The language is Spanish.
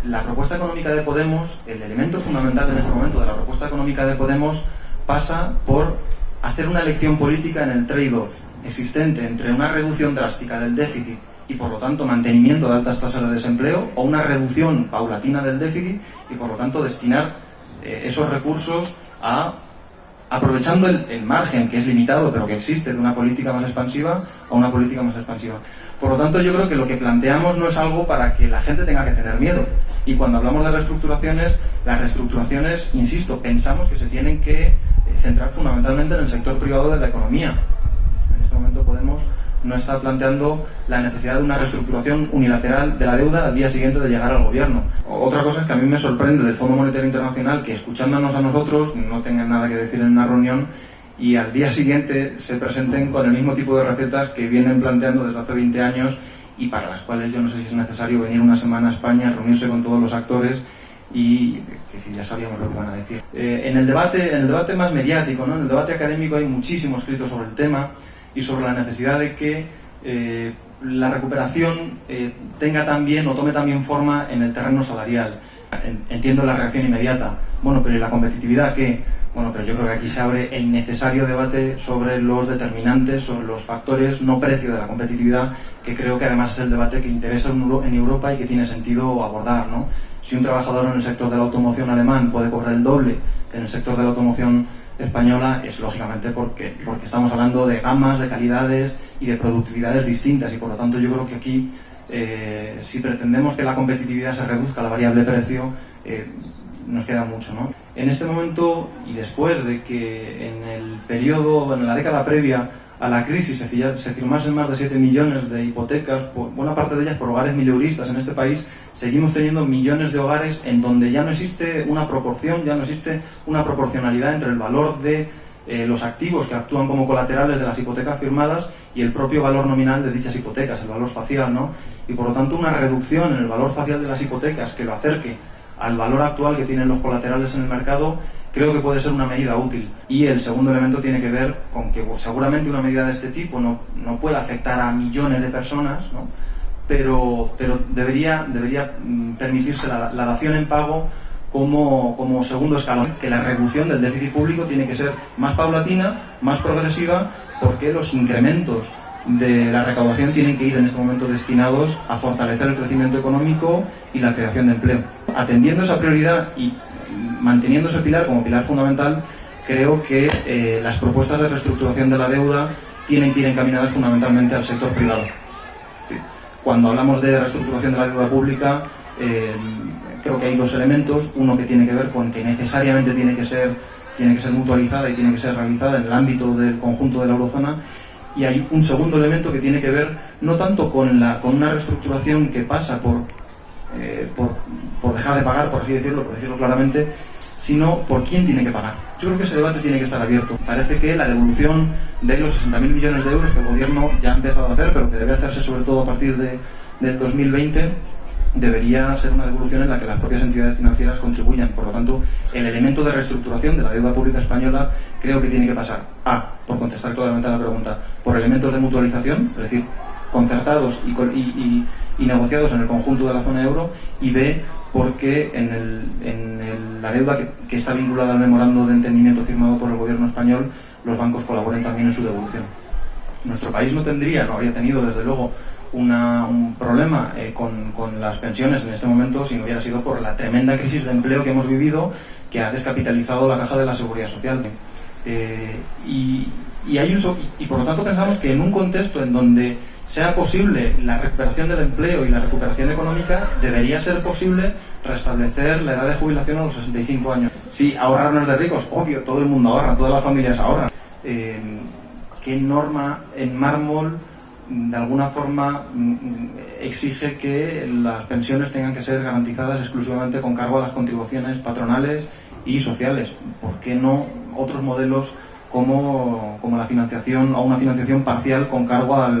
la propuesta económica de Podemos, el elemento fundamental en este momento de la propuesta económica de Podemos pasa por hacer una elección política en el trade-off existente entre una reducción drástica del déficit y por lo tanto mantenimiento de altas tasas de desempleo, o una reducción paulatina del déficit y por lo tanto destinar esos recursos a, aprovechando el margen que es limitado pero que existe, de una política más expansiva a una política más expansiva. Por lo tanto, yo creo que lo que planteamos no es algo para que la gente tenga que tener miedo. Y cuando hablamos de reestructuraciones, las reestructuraciones, insisto, pensamos que se tienen que centrar fundamentalmente en el sector privado de la economía. En este momento Podemos no está planteando la necesidad de una reestructuración unilateral de la deuda al día siguiente de llegar al gobierno. Otra cosa es que a mí me sorprende del Fondo Monetario Internacional que, escuchándonos a nosotros, no tengan nada que decir en una reunión y al día siguiente se presenten con el mismo tipo de recetas que vienen planteando desde hace 20 años y para las cuales yo no sé si es necesario venir una semana a España, reunirse con todos los actores y que ya sabíamos lo que van a decir. En el debate más mediático, ¿no? En el debate académico hay muchísimo escrito sobre el tema y sobre la necesidad de que la recuperación tenga también o tome también forma en el terreno salarial. Entiendo la reacción inmediata. Bueno, pero ¿y la competitividad qué? Bueno, pero yo creo que aquí se abre el necesario debate sobre los determinantes, sobre los factores no precio de la competitividad, que creo que además es el debate que interesa en Europa y que tiene sentido abordar, ¿no? Si un trabajador en el sector de la automoción alemán puede cobrar el doble que en el sector de la automoción española, es lógicamente porque estamos hablando de gamas, de calidades y de productividades distintas, y por lo tanto yo creo que aquí si pretendemos que la competitividad se reduzca a la variable precio, nos queda mucho, ¿no? En este momento y después de que en el periodo, en la década previa a la crisis se firmasen más de 7 millones de hipotecas, buena parte de ellas por hogares mileuristas en este país, seguimos teniendo millones de hogares en donde ya no existe una proporción, ya no existe una proporcionalidad entre el valor de los activos que actúan como colaterales de las hipotecas firmadas y el propio valor nominal de dichas hipotecas, el valor facial, ¿no? Y por lo tanto una reducción en el valor facial de las hipotecas que lo acerque al valor actual que tienen los colaterales en el mercado, creo que puede ser una medida útil. Y el segundo elemento tiene que ver con que seguramente una medida de este tipo no puede afectar a millones de personas, ¿no? pero debería permitirse la dación en pago como segundo escalón, que la reducción del déficit público tiene que ser más paulatina, más progresiva, porque los incrementos de la recaudación tienen que ir en este momento destinados a fortalecer el crecimiento económico y la creación de empleo. Atendiendo esa prioridad y manteniendo ese pilar como pilar fundamental, creo que las propuestas de reestructuración de la deuda tienen que ir encaminadas fundamentalmente al sector privado. ¿Sí? Cuando hablamos de reestructuración de la deuda pública, creo que hay dos elementos. Uno que tiene que ver con que necesariamente tiene que ser mutualizada y tiene que ser realizada en el ámbito del conjunto de la eurozona. Y hay un segundo elemento que tiene que ver no tanto con una reestructuración que pasa por dejar de pagar, por decirlo claramente, sino por quién tiene que pagar. Yo creo que ese debate tiene que estar abierto. Parece que la devolución de los 60.000 millones de euros que el gobierno ya ha empezado a hacer, pero que debe hacerse sobre todo a partir del 2020, debería ser una devolución en la que las propias entidades financieras contribuyan. Por lo tanto, el elemento de reestructuración de la deuda pública española creo que tiene que pasar por contestar claramente a la pregunta, por elementos de mutualización, es decir, concertados y negociados en el conjunto de la zona euro, y B, porque en la deuda que está vinculada al memorando de entendimiento firmado por el gobierno español, los bancos colaboren también en su devolución. Nuestro país no habría tenido desde luego un problema con las pensiones en este momento si no hubiera sido por la tremenda crisis de empleo que hemos vivido, que ha descapitalizado la caja de la seguridad social. Y por lo tanto pensamos que en un contexto en donde sea posible la recuperación del empleo y la recuperación económica, debería ser posible restablecer la edad de jubilación a los 65 años. Sí, ahorrarnos de ricos, obvio, todo el mundo ahorra, todas las familias ahorran. ¿Qué norma en mármol de alguna forma exige que las pensiones tengan que ser garantizadas exclusivamente con cargo a las contribuciones patronales y sociales? ¿Por qué no otros modelos como la financiación o una financiación parcial con cargo al